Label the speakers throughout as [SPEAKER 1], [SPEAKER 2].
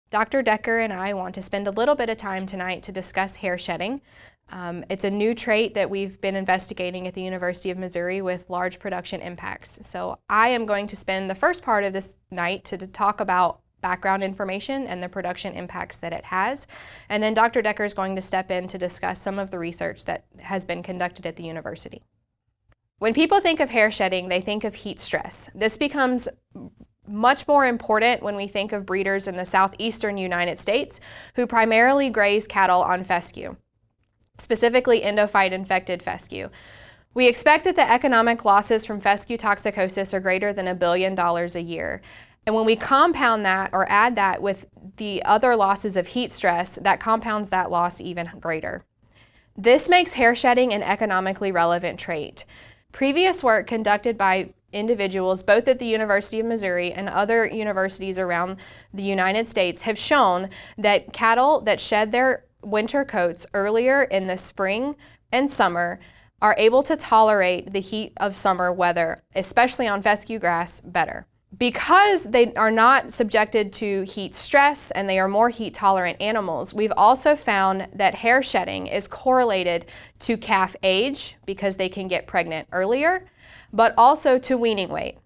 [SPEAKER 1] Dr. Decker and I want to spend a little bit of time tonight to discuss hair shedding. It's a new trait that we've been investigating at the University of Missouri with large production impacts. So I am going to spend the first part of this night to talk about background information and the production impacts that it has. And then Dr. Decker is going to step in to discuss some of the research that has been conducted at the university. When people think of hair shedding, they think of heat stress. This becomes much more important when we think of breeders in the southeastern United States who primarily graze cattle on fescue, specifically endophyte-infected fescue. We expect that the economic losses from fescue toxicosis are greater than $1 billion a year. And when we compound that or add that with the other losses of heat stress, that compounds that loss even greater. This makes hair shedding an economically relevant trait. Previous work conducted by individuals both at the University of Missouri and other universities around the United States have shown that cattle that shed their winter coats earlier in the spring and summer are able to tolerate the heat of summer weather, especially on fescue grass, better. Because they are not subjected to heat stress and they are more heat tolerant animals, we've also found that hair shedding is correlated to calf age because they can get pregnant earlier, but also to weaning weight.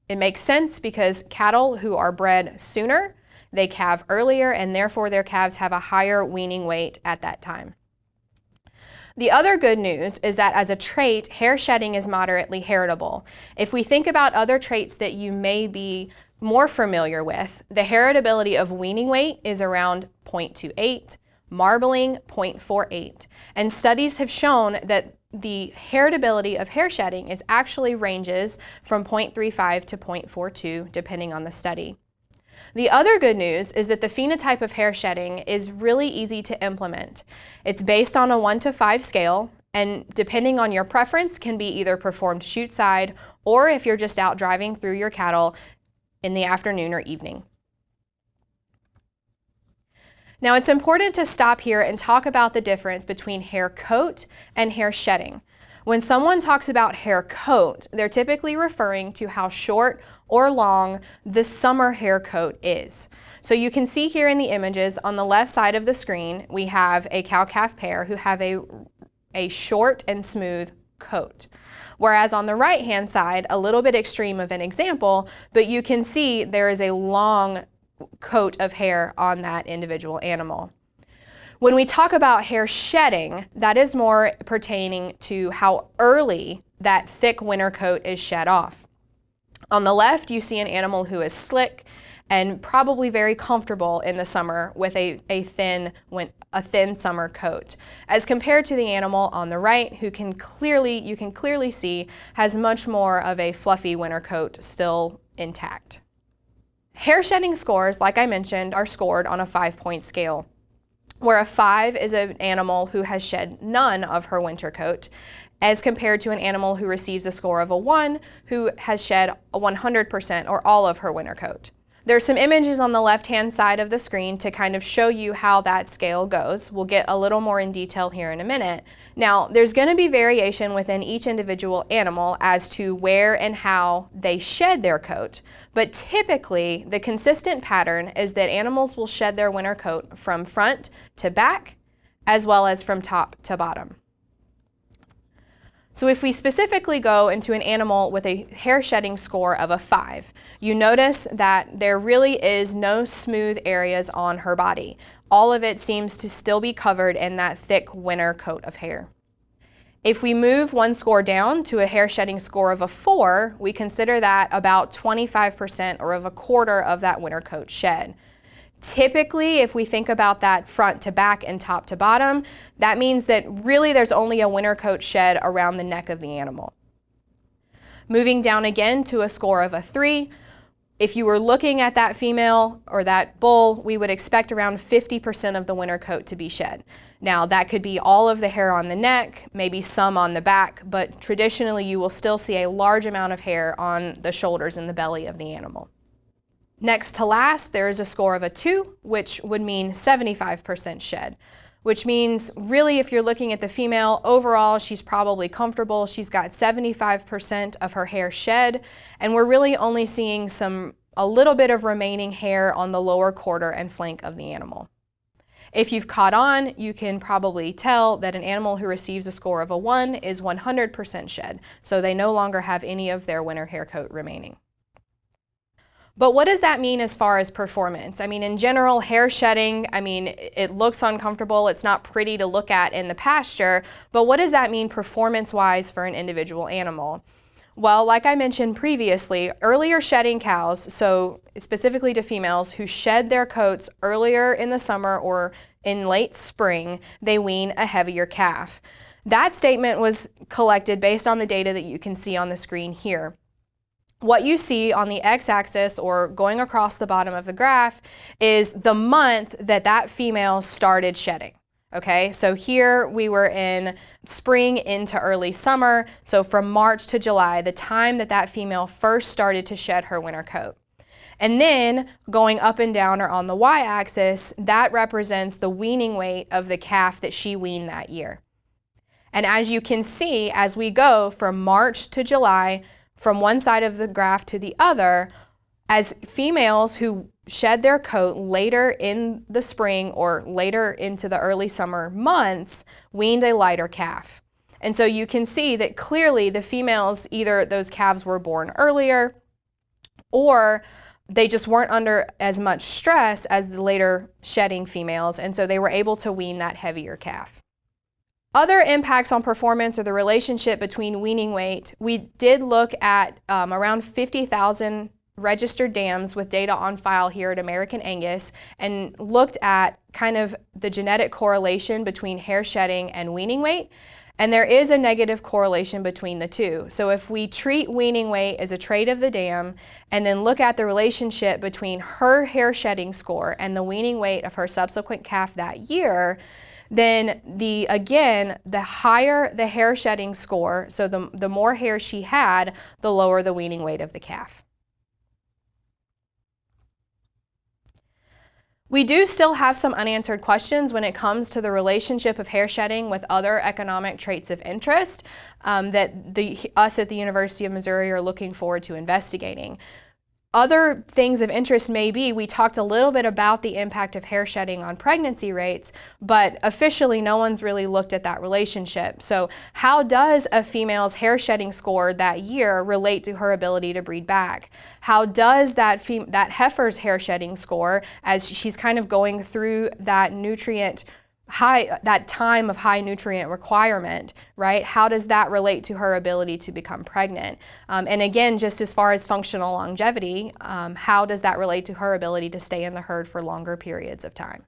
[SPEAKER 1] It makes sense because cattle who are bred sooner, they calve earlier and therefore their calves have a higher weaning weight at that time. The other good news is that as a trait, hair shedding is moderately heritable. If we think about other traits that you may be more familiar with, the heritability of weaning weight is around 0.28, marbling 0.48, and studies have shown that the heritability of hair shedding is actually ranges from 0.35 to 0.42 depending on the study. The other good news is that the phenotype of hair shedding is really easy to implement. It's based on a 1 to 5 scale, and depending on your preference can be either performed chute side or if you're just out driving through your cattle in the afternoon or evening. Now it's important to stop here and talk about the difference between hair coat and hair shedding. When someone talks about hair coat, they're typically referring to how short or long the summer hair coat is. So you can see here in the images on the left side of the screen, we have a cow-calf pair who have a short and smooth coat. Whereas on the right-hand side, a little bit extreme of an example, but you can see there is a long coat of hair on that individual animal. When we talk about hair shedding, that is more pertaining to how early that thick winter coat is shed off. On the left, you see an animal who is slick and probably very comfortable in the summer with a thin summer coat, as compared to the animal on the right, who you can clearly see has much more of a fluffy winter coat still intact. Hair shedding scores, like I mentioned, are scored on a 5-point scale, where a 5 is an animal who has shed none of her winter coat, as compared to an animal who receives a score of a 1 who has shed 100% or all of her winter coat. There's some images on the left-hand side of the screen to kind of show you how that scale goes. We'll get a little more in detail here in a minute. Now, there's going to be variation within each individual animal as to where and how they shed their coat, but typically the consistent pattern is that animals will shed their winter coat from front to back, as well as from top to bottom. So if we specifically go into an animal with a hair shedding score of a 5, you notice that there really is no smooth areas on her body. All of it seems to still be covered in that thick winter coat of hair. If we move one score down to a hair shedding score of a 4, we consider that about 25% or of a quarter of that winter coat shed. Typically, if we think about that front to back and top to bottom, that means that really there's only a winter coat shed around the neck of the animal. Moving down again to a score of a 3, if you were looking at that female or that bull, we would expect around 50% of the winter coat to be shed. Now, that could be all of the hair on the neck, maybe some on the back, but traditionally you will still see a large amount of hair on the shoulders and the belly of the animal. Next to last, there is a score of a 2, which would mean 75% shed, which means really if you're looking at the female, overall she's probably comfortable. She's got 75% of her hair shed, and we're really only seeing some a little bit of remaining hair on the lower quarter and flank of the animal. If you've caught on, you can probably tell that an animal who receives a score of a 1 is 100% shed, so they no longer have any of their winter hair coat remaining. But what does that mean as far as performance? I mean, in general, hair shedding, it looks uncomfortable, it's not pretty to look at in the pasture, but what does that mean performance-wise for an individual animal? Well, like I mentioned previously, earlier shedding cows, so specifically to females who shed their coats earlier in the summer or in late spring, they wean a heavier calf. That statement was collected based on the data that you can see on the screen here. What you see on the x-axis or going across the bottom of the graph is the month that that female started shedding. Okay, so here we were in spring into early summer, so from March to July, the time that that female first started to shed her winter coat. And then going up and down or on the y-axis, that represents the weaning weight of the calf that she weaned that year. And as you can see, as we go from March to July, from one side of the graph to the other, as females who shed their coat later in the spring or later into the early summer months weaned a lighter calf. And so you can see that clearly the females, either those calves were born earlier or they just weren't under as much stress as the later shedding females, and so they were able to wean that heavier calf. Other impacts on performance or the relationship between weaning weight, we did look at around 50,000 registered dams with data on file here at American Angus and looked at kind of the genetic correlation between hair shedding and weaning weight. And there is a negative correlation between the two. So if we treat weaning weight as a trait of the dam and then look at the relationship between her hair shedding score and the weaning weight of her subsequent calf that year, then the higher the hair shedding score, so the more hair she had, the lower the weaning weight of the calf. We do still have some unanswered questions when it comes to the relationship of hair shedding with other economic traits of interest that us at the University of Missouri are looking forward to investigating. Other things of interest may be, we talked a little bit about the impact of hair shedding on pregnancy rates, but officially no one's really looked at that relationship. So how does a female's hair shedding score that year relate to her ability to breed back? How does that heifer's hair shedding score, as she's kind of going through that that time of high nutrient requirement, right? How does that relate to her ability to become pregnant? And again, just as far as functional longevity, how does that relate to her ability to stay in the herd for longer periods of time?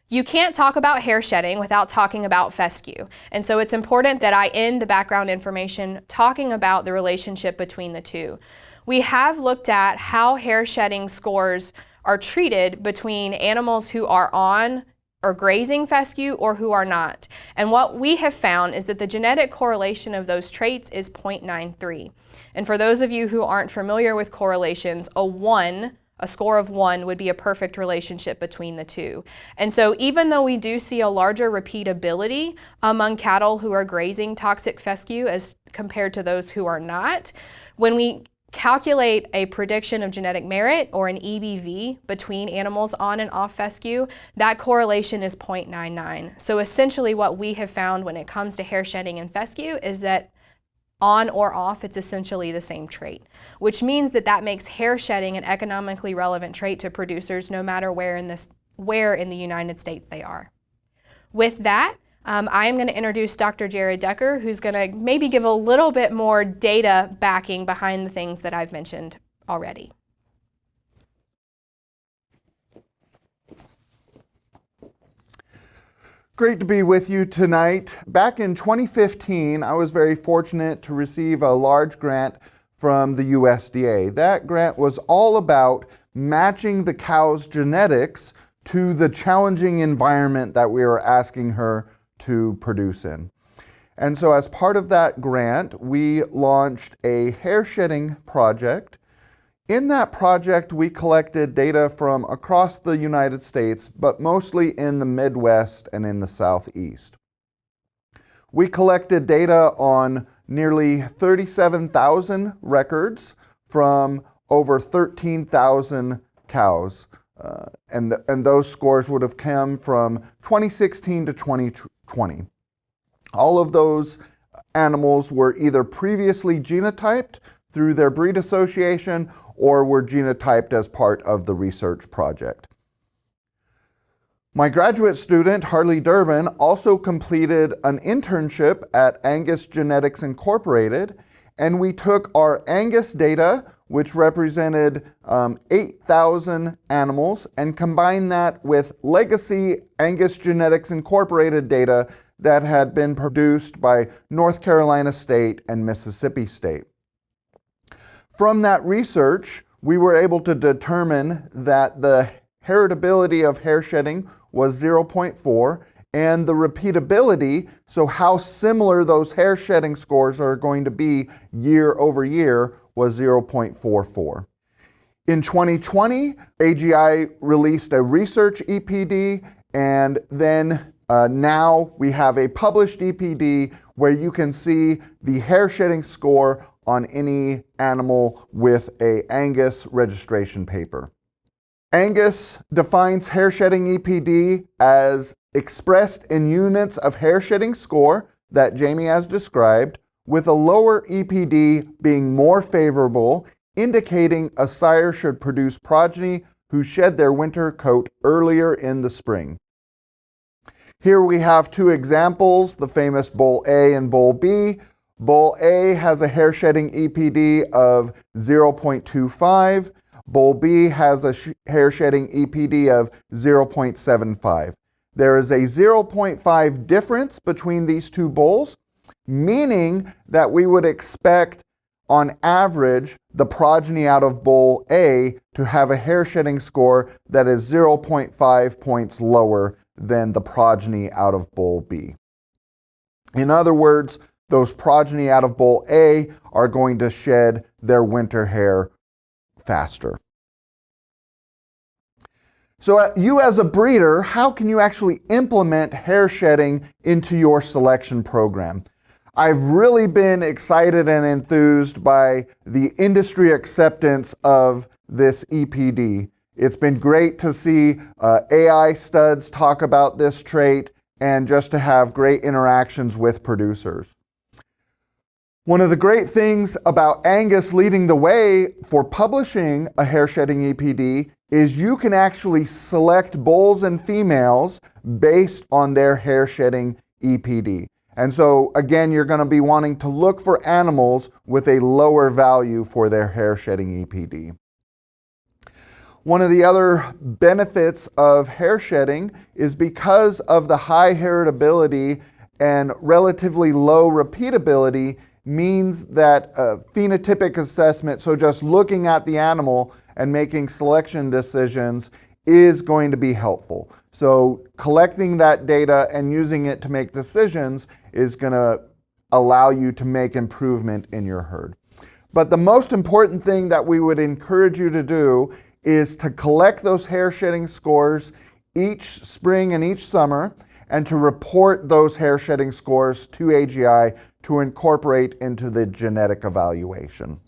[SPEAKER 1] You can't talk about hair shedding without talking about fescue. And so it's important that I end the background information talking about the relationship between the two. We have looked at how hair shedding scores are treated between animals who are on or grazing fescue or who are not. And what we have found is that the genetic correlation of those traits is 0.93. And for those of you who aren't familiar with correlations, a score of 1 would be a perfect relationship between the two. And so even though we do see a larger repeatability among cattle who are grazing toxic fescue as compared to those who are not, when we calculate a prediction of genetic merit or an EBV between animals on and off fescue, that correlation is 0.99. So essentially what we have found when it comes to hair shedding and fescue is that on or off, it's essentially the same trait, which means that makes hair shedding an economically relevant trait to producers no matter where in the United States they are. With that, I am going to introduce Dr. Jared Decker, who's going to maybe give a little bit more data backing behind the things that I've mentioned already.
[SPEAKER 2] Great to be with you tonight. Back in 2015, I was very fortunate to receive a large grant from the USDA. That grant was all about matching the cow's genetics to the challenging environment that we were asking her to produce in. And so as part of that grant, we launched a hair shedding project. In that project, we collected data from across the United States, but mostly in the Midwest and in the Southeast. We collected data on nearly 37,000 records from over 13,000 cows. And those scores would have come from 2016 to 2020. All of those animals were either previously genotyped through their breed association or were genotyped as part of the research project. My graduate student, Harley Durbin, also completed an internship at Angus Genetics Incorporated, and we took our Angus data, which represented 8,000 animals, and combined that with legacy Angus Genetics Incorporated data that had been produced by North Carolina State and Mississippi State. From that research, we were able to determine that the heritability of hair shedding was 0.4, and the repeatability, so how similar those hair shedding scores are going to be year over year, was 0.44. In 2020, AGI released a research EPD, and then now we have a published EPD where you can see the hair shedding score on any animal with a Angus registration paper. Angus defines hair shedding EPD as expressed in units of hair shedding score that Jamie has described, with a lower EPD being more favorable, indicating a sire should produce progeny who shed their winter coat earlier in the spring. Here we have two examples, the famous Bull A and Bull B. Bull A has a hair shedding EPD of 0.25. Bull B has a hair shedding EPD of 0.75. There is a 0.5 difference between these two bulls, meaning that we would expect, on average, the progeny out of Bull A to have a hair shedding score that is 0.5 points lower than the progeny out of Bull B. In other words, those progeny out of Bull A are going to shed their winter hair faster. So you as a breeder, how can you actually implement hair shedding into your selection program? I've really been excited and enthused by the industry acceptance of this EPD. It's been great to see AI studs talk about this trait and just to have great interactions with producers. One of the great things about Angus leading the way for publishing a hair shedding EPD is you can actually select bulls and females based on their hair shedding EPD. And so again, you're going to be wanting to look for animals with a lower value for their hair shedding EPD. One of the other benefits of hair shedding is because of the high heritability and relatively low repeatability means that phenotypic assessment, so just looking at the animal and making selection decisions, is going to be helpful. So collecting that data and using it to make decisions is going to allow you to make improvement in your herd. But the most important thing that we would encourage you to do is to collect those hair shedding scores each spring and each summer, and to report those hair shedding scores to AGI to incorporate into the genetic evaluation.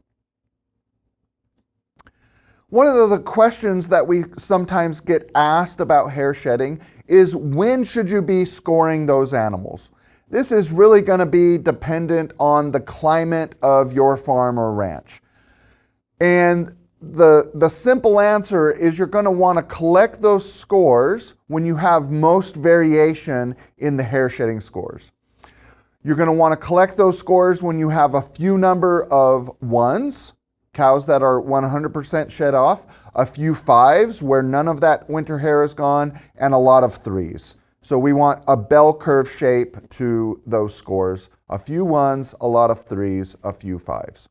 [SPEAKER 2] One of the questions that we sometimes get asked about hair shedding is, when should you be scoring those animals? This is really going to be dependent on the climate of your farm or ranch. And the simple answer is you're going to want to collect those scores when you have most variation in the hair shedding scores. You're going to want to collect those scores when you have a few number of ones, cows that are 100% shed off, a few fives where none of that winter hair is gone, and a lot of threes. So we want a bell curve shape to those scores. A few ones, a lot of threes, a few fives.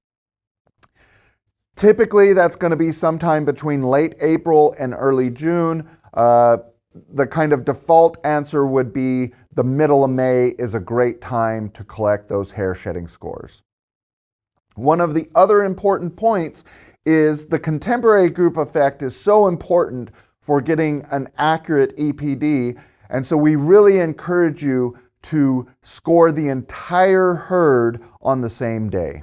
[SPEAKER 2] Typically, that's going to be sometime between late April and early June. The kind of default answer would be the middle of May is a great time to collect those hair shedding scores. One of the other important points is the contemporary group effect is so important for getting an accurate EPD, and so we really encourage you to score the entire herd on the same day.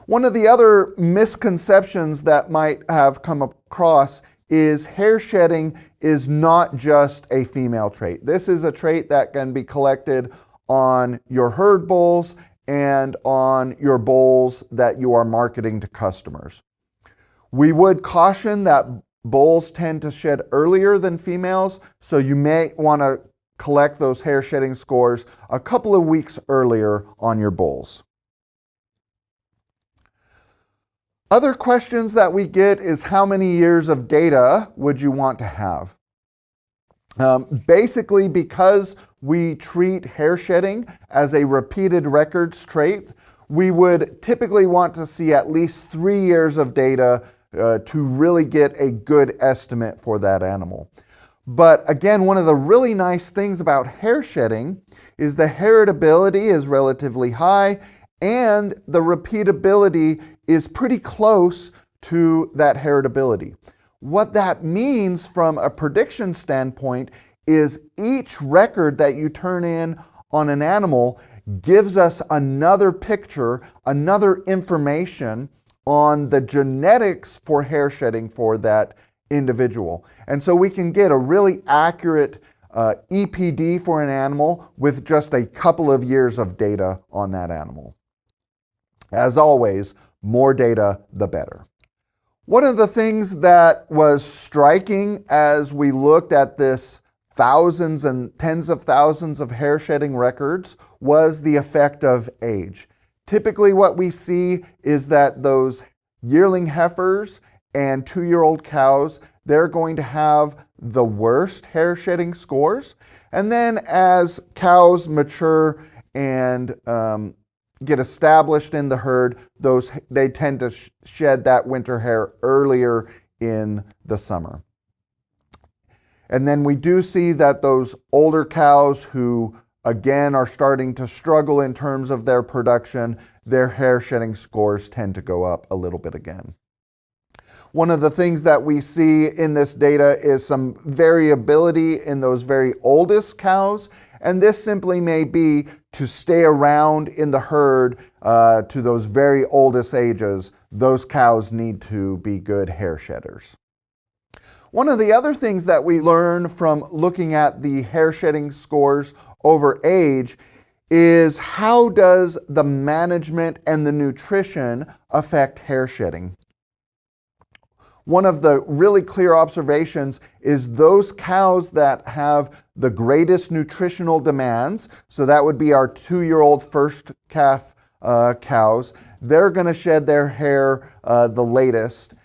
[SPEAKER 2] One of the other misconceptions that might have come across is hair shedding is not just a female trait. This is a trait that can be collected on your herd bulls and on your bulls that you are marketing to customers. We would caution that bulls tend to shed earlier than females, so you may want to collect those hair shedding scores a couple of weeks earlier on your bulls. Other questions that we get is how many years of data would you want to have? Basically, because we treat hair shedding as a repeated records trait, we would typically want to see at least 3 years of data to really get a good estimate for that animal. But again, one of the really nice things about hair shedding is the heritability is relatively high and the repeatability is pretty close to that heritability. What that means from a prediction standpoint is each record that you turn in on an animal gives us another picture, another information on the genetics for hair shedding for that individual. And so we can get a really accurate EPD for an animal with just a couple of years of data on that animal. As always, more data, the better. One of the things that was striking as we looked at this thousands and tens of thousands of hair shedding records was the effect of age. Typically what we see is that those yearling heifers and 2-year-old cows, they're going to have the worst hair shedding scores. And then as cows mature and get established in the herd, they tend to shed that winter hair earlier in the summer. And then we do see that those older cows who again are starting to struggle in terms of their production, their hair shedding scores tend to go up a little bit again. One of the things that we see in this data is some variability in those very oldest cows, and this simply may be to stay around in the herd to those very oldest ages. Those cows need to be good hair shedders. One of the other things that we learn from looking at the hair shedding scores over age is how does the management and the nutrition affect hair shedding? One of the really clear observations is those cows that have the greatest nutritional demands, so that would be our 2-year-old first calf cows, they're going to shed their hair the latest.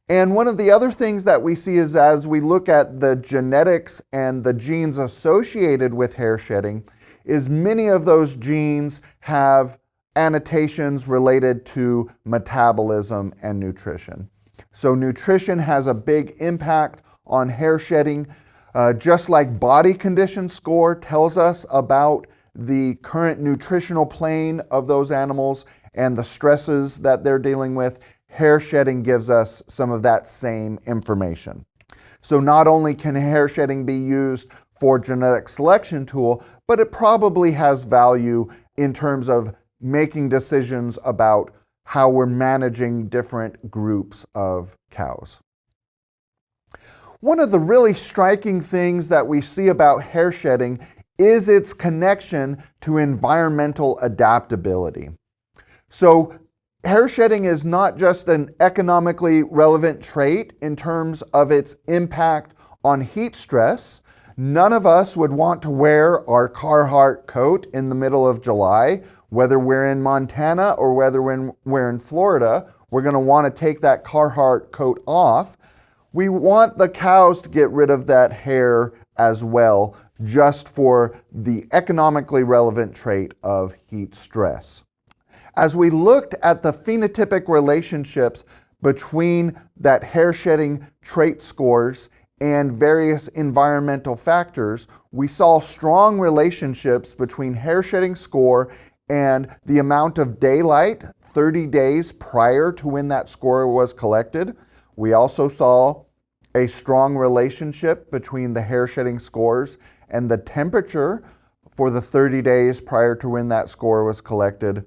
[SPEAKER 2] And one of the other things that we see is as we look at the genetics and the genes associated with hair shedding, is many of those genes have annotations related to metabolism and nutrition. So nutrition has a big impact on hair shedding, just like body condition score tells us about the current nutritional plane of those animals and the stresses that they're dealing with. Hair shedding gives us some of that same information. So not only can hair shedding be used for genetic selection tool, but it probably has value in terms of making decisions about how we're managing different groups of cows. One of the really striking things that we see about hair shedding is its connection to environmental adaptability. So hair shedding is not just an economically relevant trait in terms of its impact on heat stress. None of us would want to wear our Carhartt coat in the middle of July. Whether we're in Montana or whether we're in Florida, we're going to want to take that Carhartt coat off. We want the cows to get rid of that hair as well, just for the economically relevant trait of heat stress. As we looked at the phenotypic relationships between that hair shedding trait scores and various environmental factors, we saw strong relationships between hair shedding score and the amount of daylight 30 days prior to when that score was collected. We also saw a strong relationship between the hair shedding scores and the temperature for the 30 days prior to when that score was collected.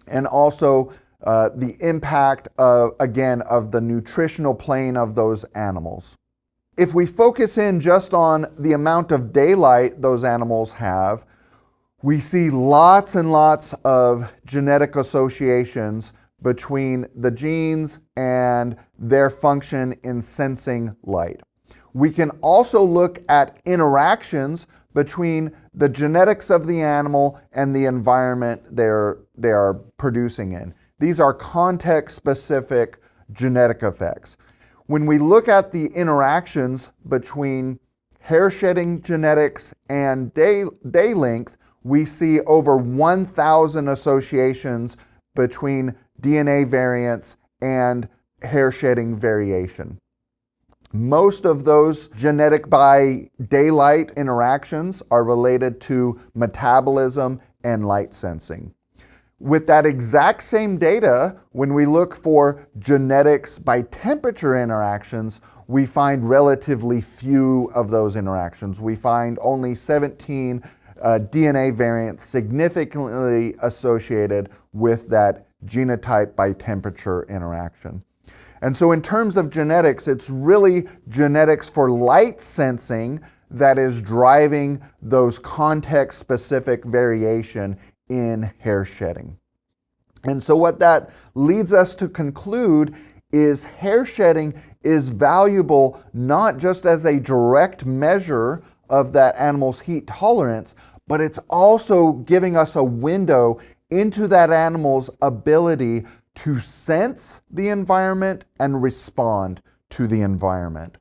[SPEAKER 2] And also the impact of, again, of the nutritional plane of those animals. If we focus in just on the amount of daylight those animals have, we see lots and lots of genetic associations between the genes and their function in sensing light. We can also look at interactions between the genetics of the animal and the environment they are producing in. These are context-specific genetic effects. When we look at the interactions between hair shedding genetics and day length, we see over 1,000 associations between DNA variants and hair shedding variation. Most of those genetic by daylight interactions are related to metabolism and light sensing. With that exact same data, when we look for genetics by temperature interactions, we find relatively few of those interactions. We find only 17 DNA variants significantly associated with that genotype by temperature interaction. And so in terms of genetics, it's really genetics for light sensing that is driving those context-specific variation in hair shedding. And so what that leads us to conclude is hair shedding is valuable not just as a direct measure of that animal's heat tolerance, but it's also giving us a window into that animal's ability to sense the environment and respond to the environment.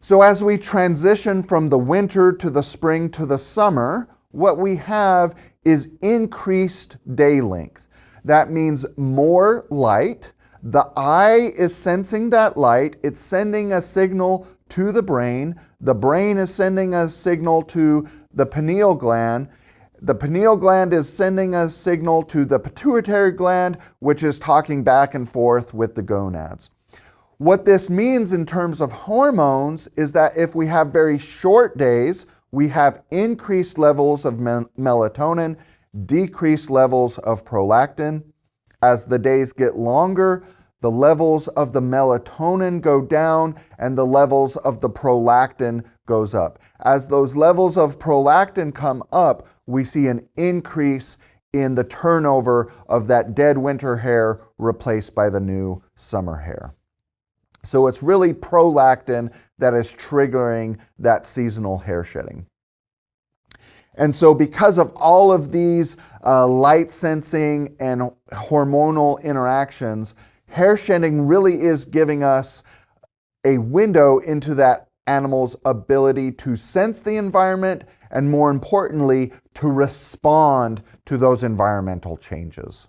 [SPEAKER 2] So as we transition from the winter to the spring to the summer, what we have is increased day length. That means more light. The eye is sensing that light. It's sending a signal to the brain. The brain is sending a signal to the pineal gland. The pineal gland is sending a signal to the pituitary gland, which is talking back and forth with the gonads. What this means in terms of hormones is that if we have very short days, we have increased levels of melatonin, decreased levels of prolactin. As the days get longer, the levels of the melatonin go down and the levels of the prolactin goes up. As those levels of prolactin come up, we see an increase in the turnover of that dead winter hair replaced by the new summer hair. So it's really prolactin that is triggering that seasonal hair shedding. And so because of all of these light sensing and hormonal interactions, hair shedding really is giving us a window into that animal's ability to sense the environment and, more importantly, to respond to those environmental changes.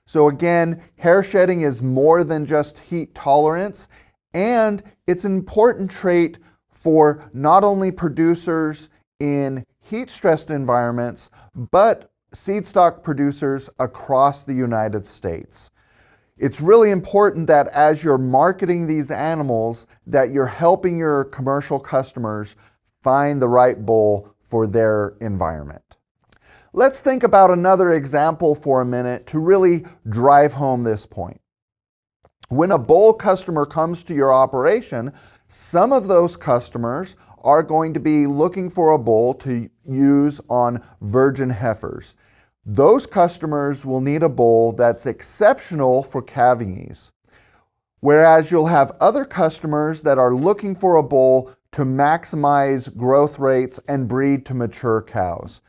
[SPEAKER 2] So again, hair shedding is more than just heat tolerance, and it's an important trait for not only producers in heat-stressed environments, but seed stock producers across the United States. It's really important that as you're marketing these animals, that you're helping your commercial customers find the right bull for their environment. Let's think about another example for a minute to really drive home this point. When a bull customer comes to your operation, some of those customers are going to be looking for a bull to use on virgin heifers. Those customers will need a bull that's exceptional for calving ease. Whereas you'll have other customers that are looking for a bull to maximize growth rates and breed to mature cows.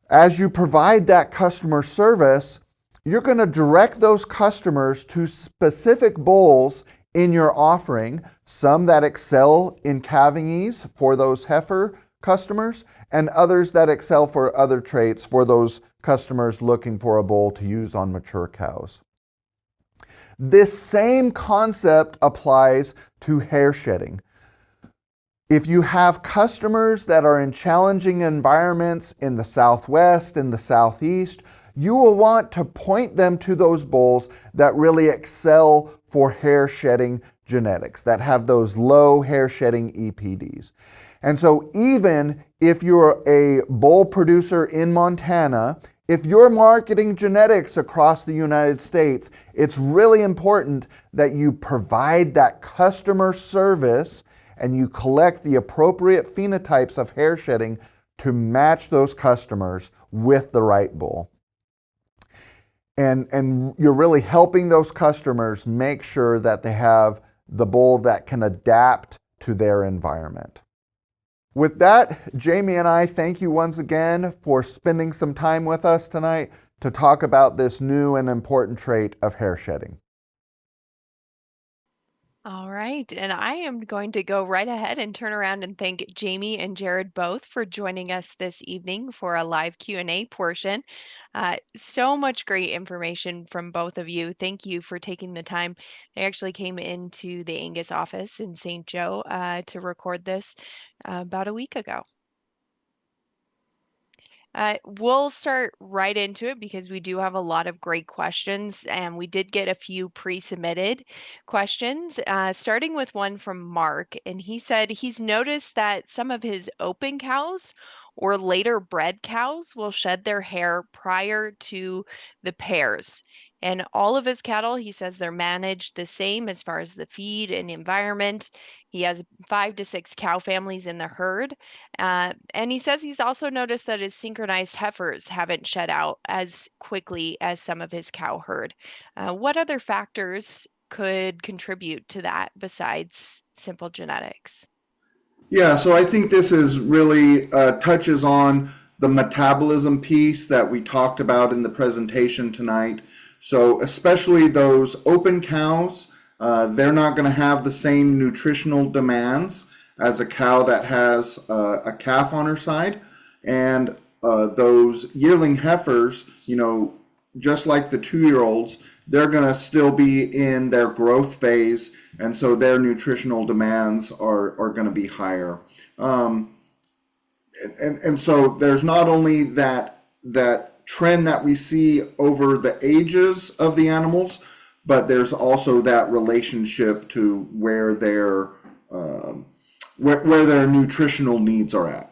[SPEAKER 2] As you provide that customer service, you're going to direct those customers to specific bulls in your offering, some that excel in calving ease for those heifer customers, and others that excel for other traits for those customers looking for a bull to use on mature cows. This same concept applies to hair shedding. If you have customers that are in challenging environments in the Southwest and the Southeast, you will want to point them to those bulls that really excel for hair shedding genetics, that have those low hair shedding EPDs. And so even if you're a bull producer in Montana, If you're marketing genetics across the United States, it's really important that you provide that customer service and you collect the appropriate phenotypes of hair shedding to match those customers with the right bull. And you're really helping those customers make sure that they have the bull that can adapt to their environment. With that, Jamie and I thank you once again for spending some time with us tonight to talk about this new and important trait of hair shedding.
[SPEAKER 3] All right, and I am going to go right ahead and turn around and thank Jamie and Jared both for joining us this evening for a live Q&A portion. So much great information from both of you. Thank you for taking the time. They actually came into the Angus office in St. Joe to record this about a week ago. We'll start right into it because we do have a lot of great questions, and we did get a few pre-submitted questions, starting with one from Mark. And he said he's noticed that some of his open cows or later bred cows will shed their hair prior to the pairs. And all of his cattle, he says they're managed the same as far as the feed and environment. He has 5 to 6 cow families in the herd. And he says he's also noticed that his synchronized heifers haven't shed out as quickly as some of his cow herd. What other factors could contribute to that besides simple genetics?
[SPEAKER 2] Yeah, so I think this is really touches on the metabolism piece that we talked about in the presentation tonight. So especially those open cows, they're not going to have the same nutritional demands as a cow that has a calf on her side. And those yearling heifers, just like the 2-year-olds, they're going to still be in their growth phase, and so their nutritional demands are going to be higher. And so there's not only that trend that we see over the ages of the animals, but there's also that relationship to where their nutritional needs are at.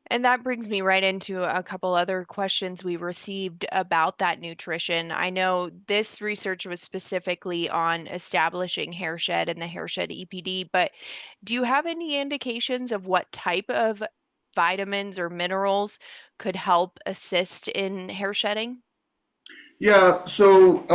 [SPEAKER 3] And that brings me right into a couple other questions we received about that nutrition. I know this research was specifically on establishing hair shed and the hair shed EPD, but do you have any indications of what type of vitamins or minerals could help assist in hair shedding?
[SPEAKER 2] Yeah, so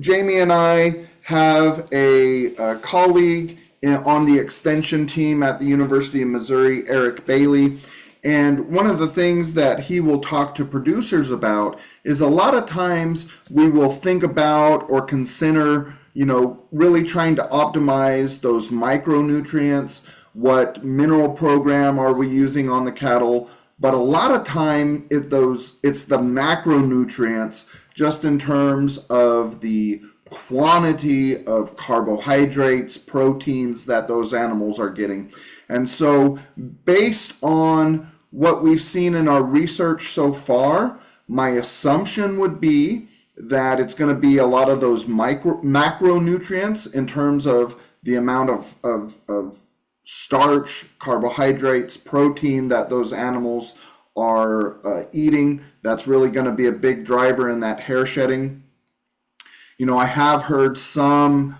[SPEAKER 2] Jamie and I have a colleague on the extension team at the University of Missouri, Eric Bailey. And one of the things that he will talk to producers about is a lot of times we will think about or consider, really trying to optimize those micronutrients. What mineral program are we using on the cattle? But a lot of time it's the macronutrients, just in terms of the quantity of carbohydrates, proteins that those animals are getting. And so based on what we've seen in our research so far, my assumption would be that it's going to be a lot of those macronutrients in terms of the amount of starch, carbohydrates, protein that those animals are eating. That's really going to be a big driver in that hair shedding. I have heard some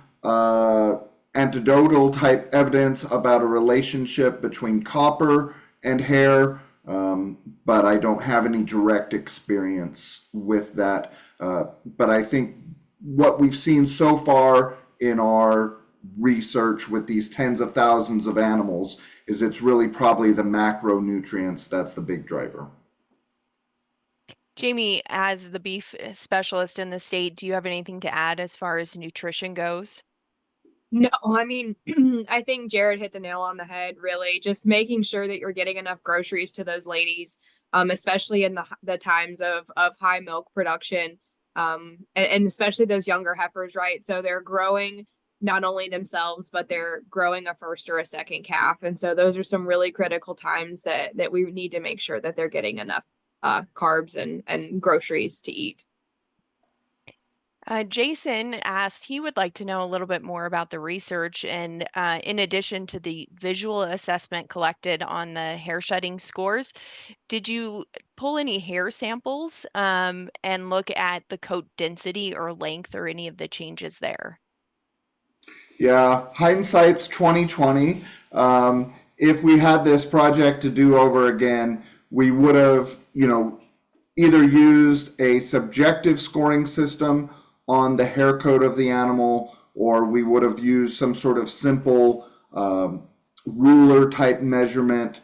[SPEAKER 2] anecdotal type evidence about a relationship between copper and hair, but I don't have any direct experience with that. But I think what we've seen so far in our research with these tens of thousands of animals is it's really probably the macronutrients that's the big driver.
[SPEAKER 3] Jamie, as the beef specialist in the state, do you have anything to add as far as nutrition goes?
[SPEAKER 1] No, I mean, I think Jared hit the nail on the head, really. Just making sure that you're getting enough groceries to those ladies, especially in the times of high milk production, and especially those younger heifers, right? So they're growing not only themselves, but they're growing a first or a second calf. And so those are some really critical times that we need to make sure that they're getting enough carbs and groceries to eat.
[SPEAKER 3] Jason asked he would like to know a little bit more about the research and in addition to the visual assessment collected on the hair shedding scores, did you pull any hair samples and look at the coat density or length or any of the changes there?
[SPEAKER 2] Yeah, hindsight's 2020. If we had this project to do over again, we would have, either used a subjective scoring system on the hair coat of the animal, or we would have used some sort of simple ruler type measurement.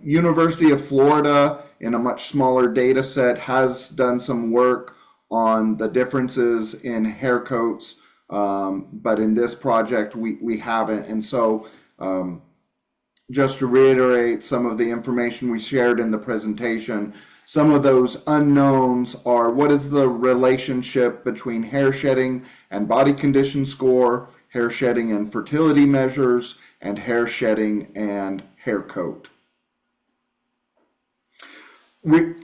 [SPEAKER 2] University of Florida, in a much smaller data set, has done some work on the differences in hair coats, but in this project we haven't. And so just to reiterate some of the information we shared in the presentation, some of those unknowns are: what is the relationship between hair shedding and body condition score, hair shedding and fertility measures, and hair shedding and hair coat?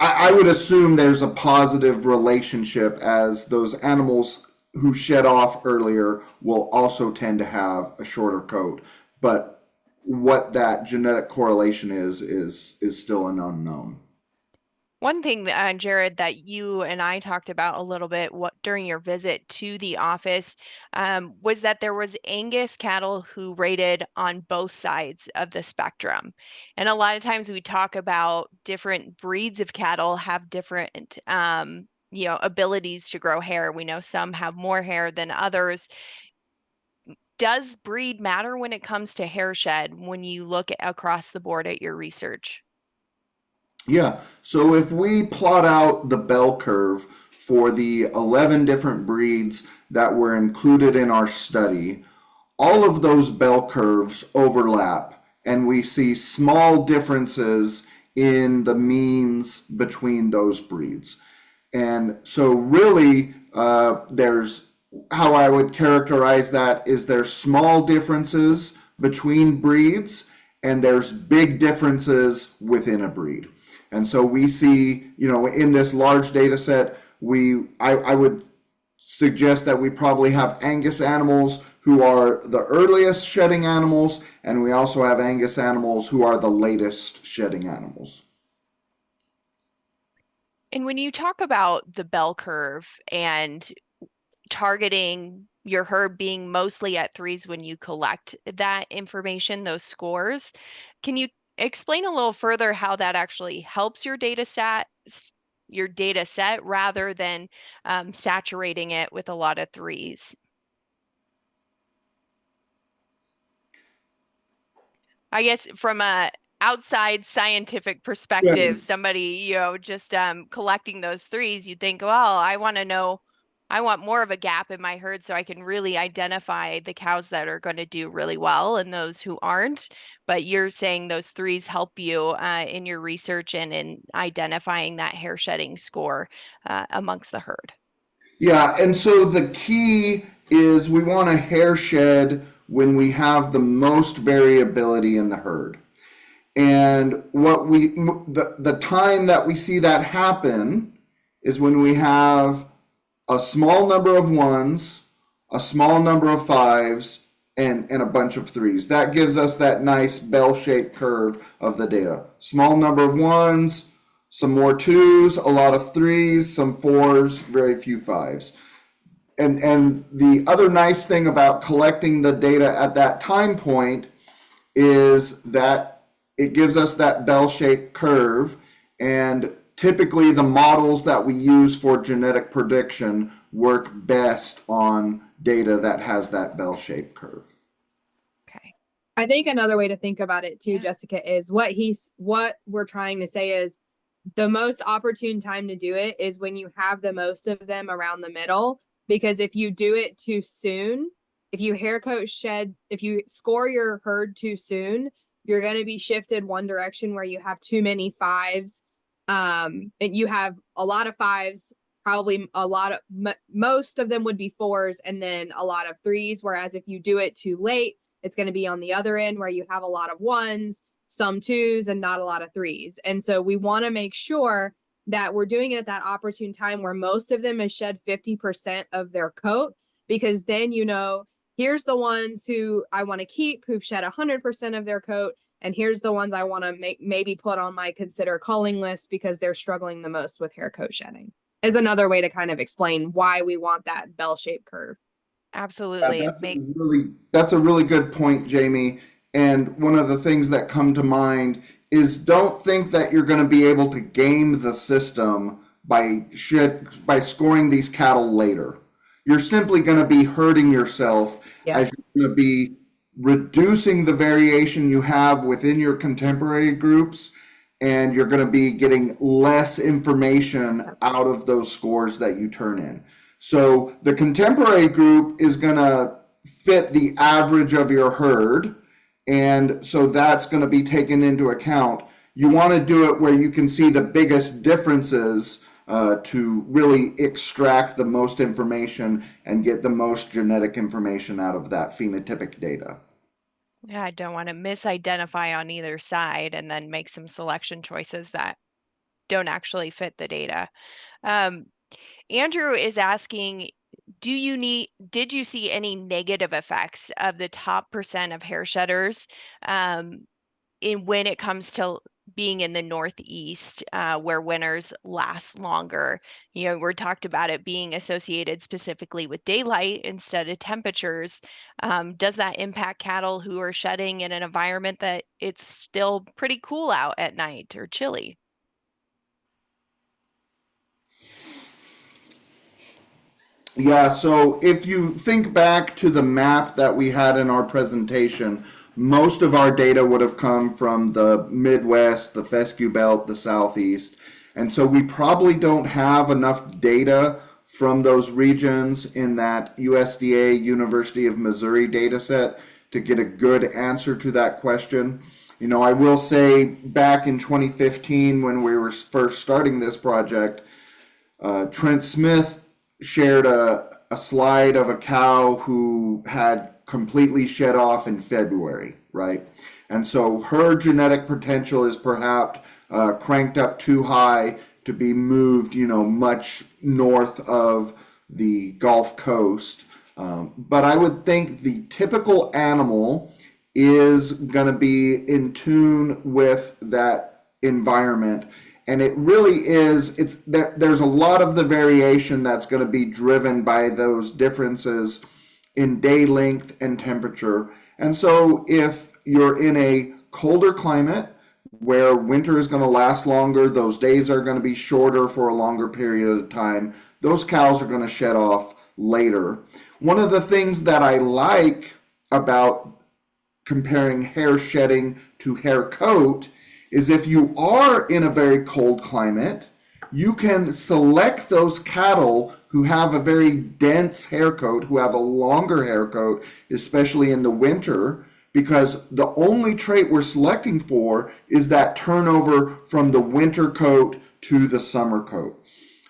[SPEAKER 2] I would assume there's a positive relationship, as those animals who shed off earlier will also tend to have a shorter coat. But what that genetic correlation is still an unknown.
[SPEAKER 3] One thing, Jared, that you and I talked about a little bit during your visit to the office was that there was Angus cattle who rated on both sides of the spectrum. And a lot of times we talk about different breeds of cattle have different, abilities to grow hair. We know some have more hair than others. Does breed matter when it comes to hair shed when you look across the board at your research?
[SPEAKER 2] Yeah, so if we plot out the bell curve for the 11 different breeds that were included in our study, all of those bell curves overlap, and we see small differences in the means between those breeds. And so really, there's, how I would characterize that is, there's small differences between breeds and there's big differences within a breed. And so we see, in this large data set, I would suggest that we probably have Angus animals who are the earliest shedding animals, and we also have Angus animals who are the latest shedding animals.
[SPEAKER 3] And when you talk about the bell curve and targeting your herd being mostly at threes when you collect that information, those scores, can you explain a little further how that actually helps your data set rather than saturating it with a lot of threes? I guess from a outside scientific perspective, somebody, just collecting those threes, you'd think, well, I want more of a gap in my herd so I can really identify the cows that are going to do really well and those who aren't. But you're saying those threes help you in your research and in identifying that hair shedding score amongst the herd.
[SPEAKER 2] Yeah, and so the key is we want a hair shed when we have the most variability in the herd. And the time that we see that happen is when we have a small number of ones, a small number of fives, and a bunch of threes. That gives us that nice bell-shaped curve of the data. Small number of ones, some more twos, a lot of threes, some fours, very few fives. And the other nice thing about collecting the data at that time point is that it gives us that bell-shaped curve, and typically the models that we use for genetic prediction work best on data that has that bell-shaped curve.
[SPEAKER 3] Okay.
[SPEAKER 4] I think another way to think about it too, Jessica, is what we're trying to say is the most opportune time to do it is when you have the most of them around the middle, because if you do it too soon, if you score your herd too soon, you're going to be shifted one direction where you have too many fives. And you have a lot of fives, probably most of them would be fours, and then a lot of threes. Whereas if you do it too late, it's going to be on the other end where you have a lot of ones, some twos, and not a lot of threes. And so we want to make sure that we're doing it at that opportune time where most of them has shed 50% of their coat, because then, you know, here's the ones who I want to keep who've shed 100% of their coat. And here's the ones I want to maybe put on my consider culling list because they're struggling the most with hair coat shedding, is another way to kind of explain why we want that bell-shaped curve.
[SPEAKER 3] Absolutely.
[SPEAKER 2] That's a really good point, Jamie. And one of the things that come to mind is don't think that you're going to be able to game the system by scoring these cattle later. You're simply going to be hurting yourself as you're going to be reducing the variation you have within your contemporary groups, and you're going to be getting less information out of those scores that you turn in. So the contemporary group is going to fit the average of your herd, and so that's going to be taken into account. You want to do it where you can see the biggest differences to really extract the most information and get the most genetic information out of that phenotypic data.
[SPEAKER 3] Yeah, I don't want to misidentify on either side and then make some selection choices that don't actually fit the data. Andrew is asking, did you see any negative effects of the top percent of hair shedders when it comes to being in the Northeast, where winters last longer? You know, we're talked about it being associated specifically with daylight instead of temperatures. Does that impact cattle who are shedding in an environment that it's still pretty cool out at night or chilly?
[SPEAKER 2] Yeah, so if you think back to the map that we had in our presentation, most of our data would have come from the Midwest, the fescue belt, the Southeast. And so we probably don't have enough data from those regions in that USDA University of Missouri data set to get a good answer to that question. You know, I will say back in 2015 when we were first starting this project, Trent Smith shared a slide of a cow who had completely shed off in February, right? And so her genetic potential is perhaps cranked up too high to be moved, you know, much north of the Gulf Coast. But I would think the typical animal is going to be in tune with that environment. And it really is, there's a lot of the variation that's going to be driven by those differences in day length and temperature. And so if you're in a colder climate where winter is going to last longer, those days are going to be shorter for a longer period of time, those cows are going to shed off later. One of the things that I like about comparing hair shedding to hair coat is if you are in a very cold climate, you can select those cattle who have a very dense hair coat, who have a longer hair coat, especially in the winter, because the only trait we're selecting for is that turnover from the winter coat to the summer coat.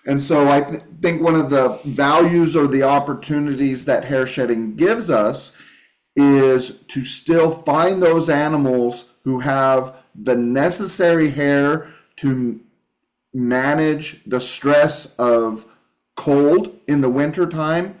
[SPEAKER 2] And so I think one of the values or the opportunities that hair shedding gives us is to still find those animals who have the necessary hair to manage the stress of cold in the winter time,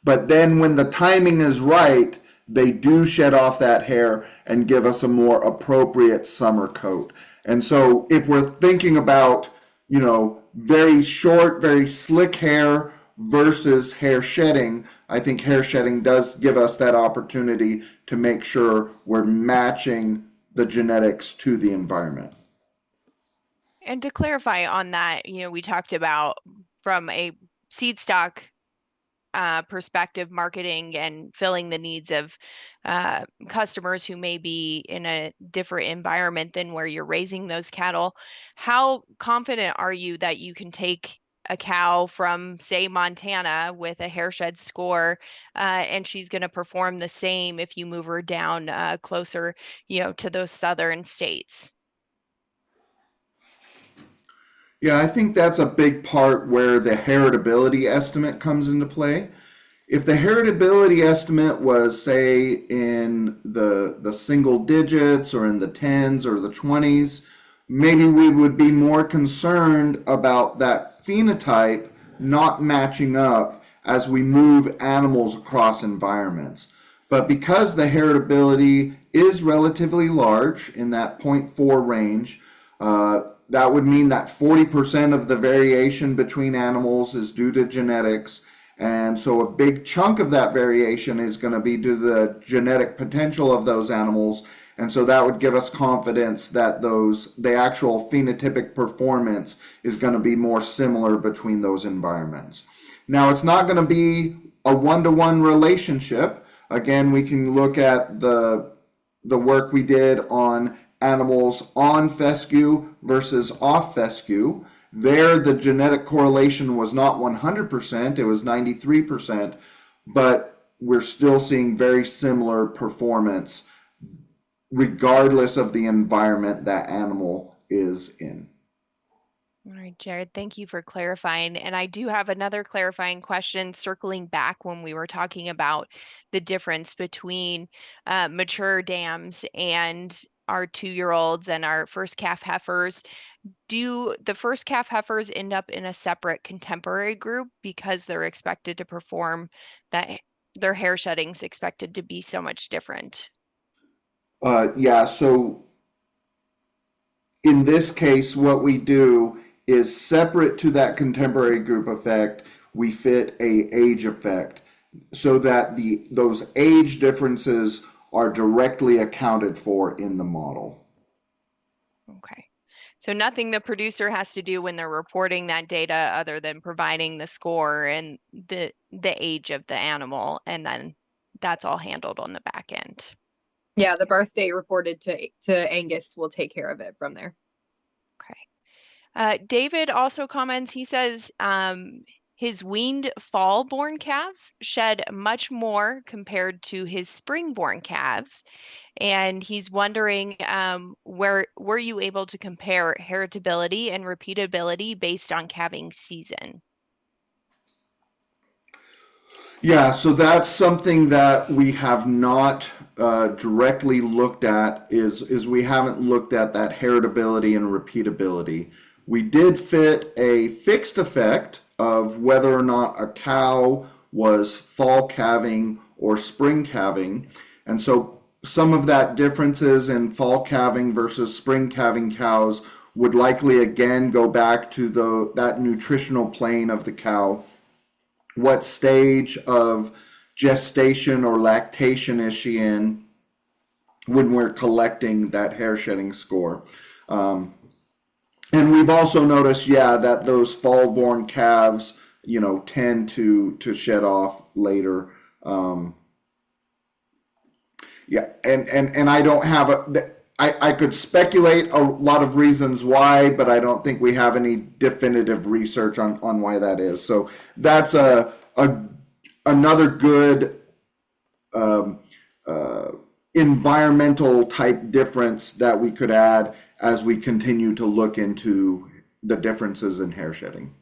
[SPEAKER 2] but then when the timing is right, they do shed off that hair and give us a more appropriate summer coat. And so if we're thinking about, you know, very short, very slick hair versus hair shedding, I think hair shedding does give us that opportunity to make sure we're matching the genetics to the environment.
[SPEAKER 3] And to clarify on that, you know, we talked about from a seed stock perspective, marketing and filling the needs of customers who may be in a different environment than where you're raising those cattle. How confident are you that you can take a cow from, say, Montana with a hair shed score, and she's going to perform the same if you move her down closer, you know, to those southern states?
[SPEAKER 2] Yeah, I think that's a big part where the heritability estimate comes into play. If the heritability estimate was, say, in the single digits or in the 10s or the 20s, maybe we would be more concerned about that phenotype not matching up as we move animals across environments. But because the heritability is relatively large in that 0.4 range, that would mean that 40% of the variation between animals is due to genetics. And so a big chunk of that variation is going to be due to the genetic potential of those animals. And so that would give us confidence that the actual phenotypic performance is going to be more similar between those environments. Now, it's not going to be a one-to-one relationship. Again, we can look at the work we did on animals on fescue versus off fescue. There, the genetic correlation was not 100%, it was 93%, but we're still seeing very similar performance regardless of the environment that animal is in.
[SPEAKER 3] All right, Jared, thank you for clarifying. And I do have another clarifying question circling back when we were talking about the difference between mature dams and our 2-year-olds and our first calf heifers. Do the first calf heifers end up in a separate contemporary group because they're expected to perform that their hair shedding's expected to be so much different?
[SPEAKER 2] Yeah, so in this case, what we do is separate to that contemporary group effect, we fit a age effect so that those age differences are directly accounted for in the model.
[SPEAKER 3] Okay. So nothing the producer has to do when they're reporting that data other than providing the score and the age of the animal, and then that's all handled on the back end.
[SPEAKER 4] Yeah, the birth date reported to Angus will take care of it from there.
[SPEAKER 3] Okay. David also comments, he says his weaned fall-born calves shed much more compared to his spring-born calves. And he's wondering, were you able to compare heritability and repeatability based on calving season?
[SPEAKER 2] Yeah, so that's something that we have not directly looked at is we haven't looked at that heritability and repeatability. We did fit a fixed effect of whether or not a cow was fall calving or spring calving. And so some of that differences in fall calving versus spring calving cows would likely again go back to that nutritional plane of the cow. What stage of gestation or lactation is she in when we're collecting that hair shedding score? And we've also noticed, yeah, that those fall-born calves, tend to shed off later. Yeah, and I don't have I could speculate a lot of reasons why, but I don't think we have any definitive research on why that is. So that's another good environmental type difference that we could add as we continue to look into the differences in hair shedding.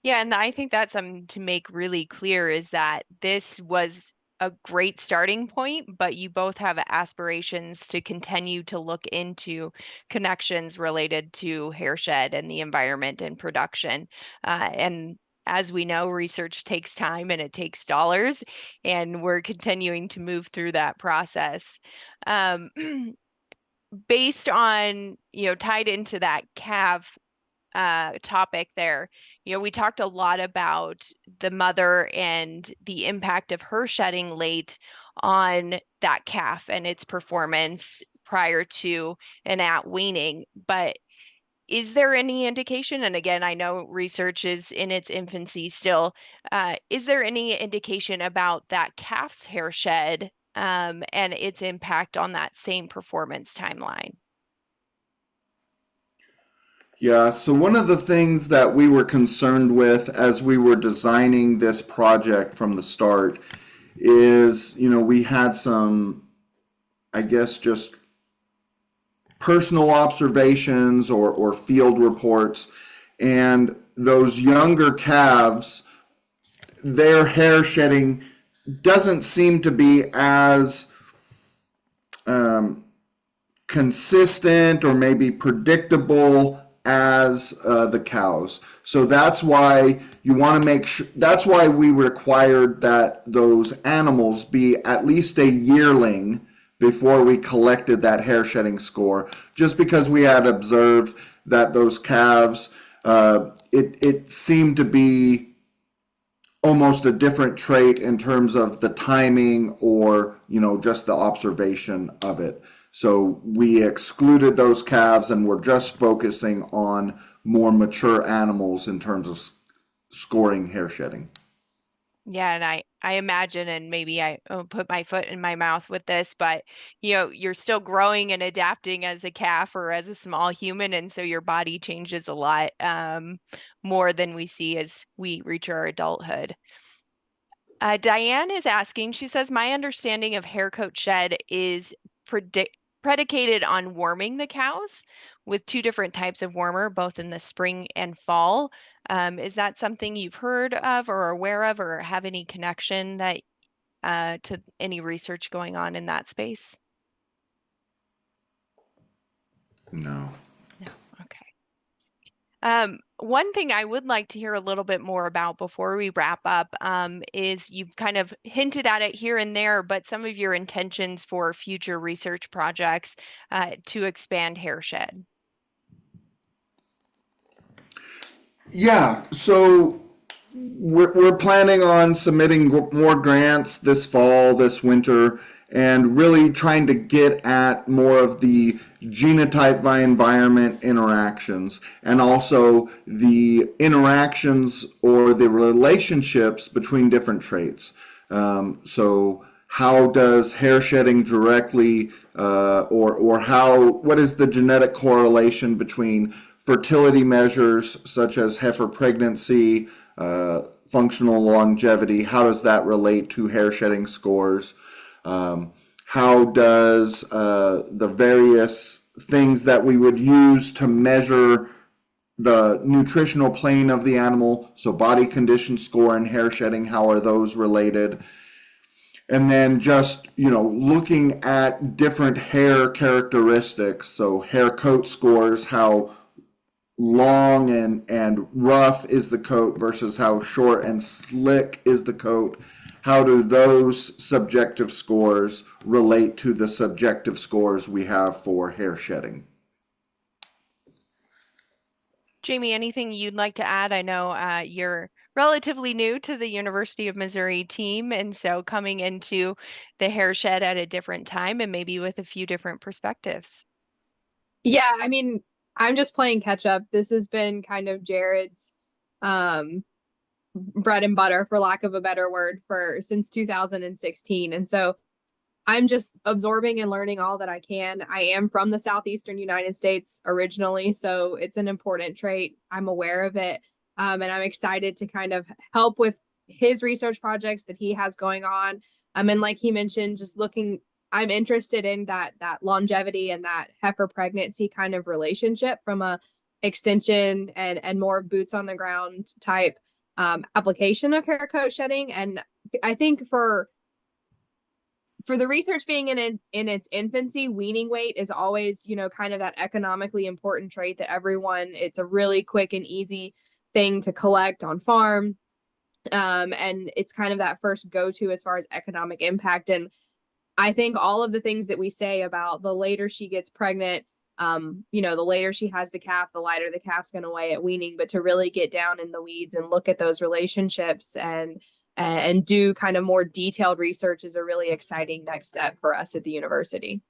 [SPEAKER 3] Yeah, and I think that's something to make really clear is that this was a great starting point, but you both have aspirations to continue to look into connections related to hair shed and the environment and production. And as we know, research takes time and it takes dollars, and we're continuing to move through that process. Based on, tied into that calf topic there, we talked a lot about the mother and the impact of her shedding late on that calf and its performance prior to and at weaning. But is there any indication, and again, I know research is in its infancy still, is there any indication about that calf's hair shed and its impact on that same performance timeline?
[SPEAKER 2] Yeah, so one of the things that we were concerned with as we were designing this project from the start is, we had some, I guess, just personal observations or field reports, and those younger calves, their hair shedding doesn't seem to be as consistent or maybe predictable as the cows. So that's why you want to make sure, that's why we required that those animals be at least a yearling before we collected that hair shedding score, just because we had observed that those calves, it seemed to be almost a different trait in terms of the timing or, just the observation of it. So we excluded those calves and we're just focusing on more mature animals in terms of scoring hair shedding.
[SPEAKER 3] Yeah, and I imagine, and maybe I put my foot in my mouth with this, but you're still growing and adapting as a calf or as a small human, and so your body changes a lot more than we see as we reach our adulthood. Diane is asking, she says, my understanding of hair coat shed is predicated on worming the cows with two different types of wormer, both in the spring and fall. Is that something you've heard of or aware of or have any connection that to any research going on in that space?
[SPEAKER 2] No.
[SPEAKER 3] No. Okay. One thing I would like to hear a little bit more about before we wrap up is you've kind of hinted at it here and there, but some of your intentions for future research projects to expand hair shed.
[SPEAKER 2] Yeah, so we're planning on submitting more grants this fall, this winter, and really trying to get at more of the genotype by environment interactions and also the interactions or the relationships between different traits. So how does hair shedding directly or what is the genetic correlation between fertility measures such as heifer pregnancy, functional longevity? How does that relate to hair shedding scores? How does the various things that we would use to measure the nutritional plane of the animal, so body condition score and hair shedding, how are those related? And then just, looking at different hair characteristics, so hair coat scores, how long and rough is the coat versus how short and slick is the coat. How do those subjective scores relate to the subjective scores we have for hair shedding?
[SPEAKER 3] Jamie, anything you'd like to add? I know you're relatively new to the University of Missouri team, and so coming into the hair shed at a different time and maybe with a few different perspectives.
[SPEAKER 4] Yeah, I mean, I'm just playing catch up. This has been kind of Jared's bread and butter, for lack of a better word, for since 2016. And so I'm just absorbing and learning all that I can. I am from the southeastern United States originally, so it's an important trait. I'm aware of it. And I'm excited to kind of help with his research projects that he has going on. And like he mentioned, just looking, I'm interested in that longevity and that heifer pregnancy kind of relationship from a extension and more boots on the ground type application of hair coat shedding. And I think for the research being in its infancy, weaning weight is always, kind of that economically important trait that it's a really quick and easy thing to collect on farm. And it's kind of that first go-to as far as economic impact. And I think all of the things that we say about the later she gets pregnant, the later she has the calf, the lighter the calf's going to weigh at weaning, but to really get down in the weeds and look at those relationships and do kind of more detailed research is a really exciting next step for us at the university.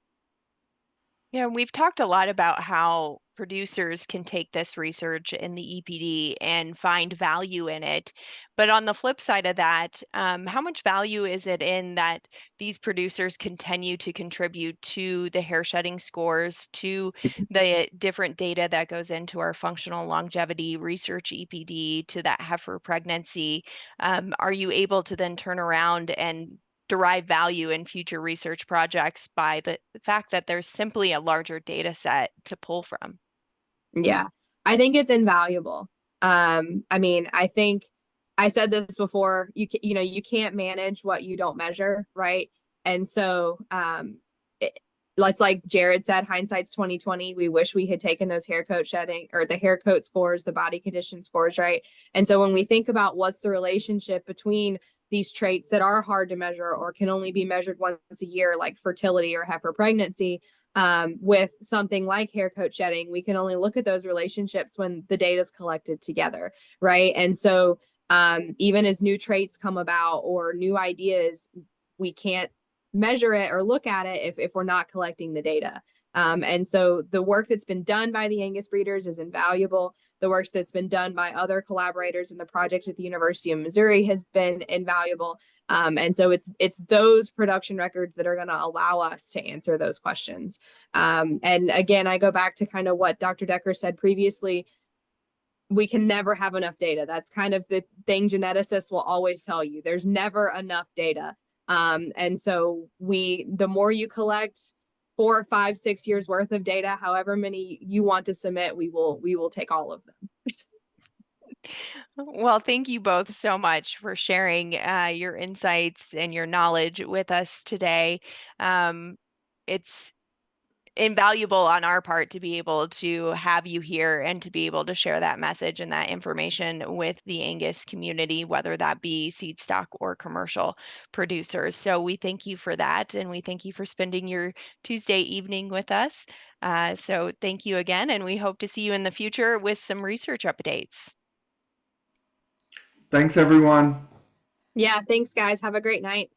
[SPEAKER 3] Yeah, we've talked a lot about how producers can take this research in the EPD and find value in it. But on the flip side of that, how much value is it in that these producers continue to contribute to the hair shedding scores, to the different data that goes into our functional longevity research EPD, to that heifer pregnancy? Are you able to then turn around and derive value in future research projects by the fact that there's simply a larger data set to pull from?
[SPEAKER 4] Yeah, I think it's invaluable. I mean, I think I said this before, you can't manage what you don't measure, right? And so It's like Jared said, hindsight's 2020. We wish we had taken those hair coat shedding or the hair coat scores, the body condition scores, right? And so when we think about what's the relationship between these traits that are hard to measure or can only be measured once a year, like fertility or heifer pregnancy, with something like hair coat shedding, we can only look at those relationships when the data is collected together, right? And so even as new traits come about or new ideas, we can't measure it or look at it if we're not collecting the data. And so the work that's been done by the Angus breeders is invaluable. The work that's been done by other collaborators in the project at the University of Missouri has been invaluable. And so it's those production records that are going to allow us to answer those questions. And again, I go back to kind of what Dr. Decker said previously. We can never have enough data. That's kind of the thing geneticists will always tell you. There's never enough data. And so the more you collect, 4, 5, 6 years worth of data, however many you want to submit, we will take all of them.
[SPEAKER 3] Well, thank you both so much for sharing your insights and your knowledge with us today. It's invaluable on our part to be able to have you here and to be able to share that message and that information with the Angus community, whether that be seed stock or commercial producers. So we thank you for that, and we thank you for spending your Tuesday evening with us. So thank you again, and we hope to see you in the future with some research updates.
[SPEAKER 2] Thanks, everyone.
[SPEAKER 4] Yeah, thanks, guys. Have a great night.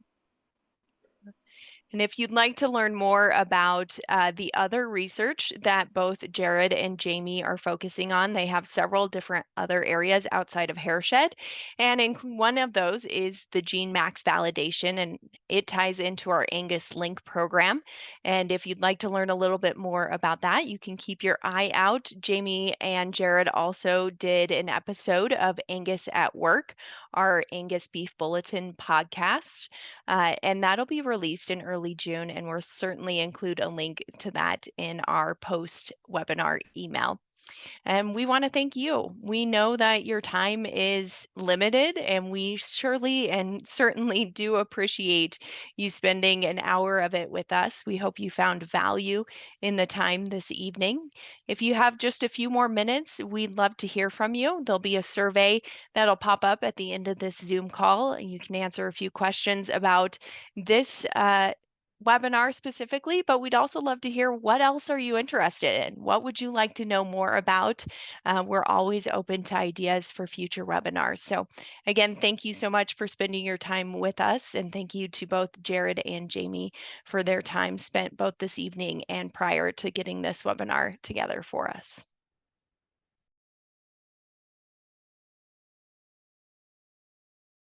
[SPEAKER 3] And if you'd like to learn more about the other research that both Jared and Jamie are focusing on, they have several different other areas outside of hair shed. And one of those is the Gene Max validation, and it ties into our Angus Link program. And if you'd like to learn a little bit more about that, you can keep your eye out. Jamie and Jared also did an episode of Angus at Work, our Angus Beef Bulletin podcast, and that'll be released in early June, and we'll certainly include a link to that in our post-webinar email. And we want to thank you. We know that your time is limited, and we surely and certainly do appreciate you spending an hour of it with us. We hope you found value in the time this evening. If you have just a few more minutes, we'd love to hear from you. There'll be a survey that'll pop up at the end of this Zoom call, and you can answer a few questions about this webinar specifically, but we'd also love to hear what else are you interested in? What would you like to know more about? We're always open to ideas for future webinars. So again, thank you so much for spending your time with us, and thank you to both Jared and Jamie for their time spent both this evening and prior to getting this webinar together for us.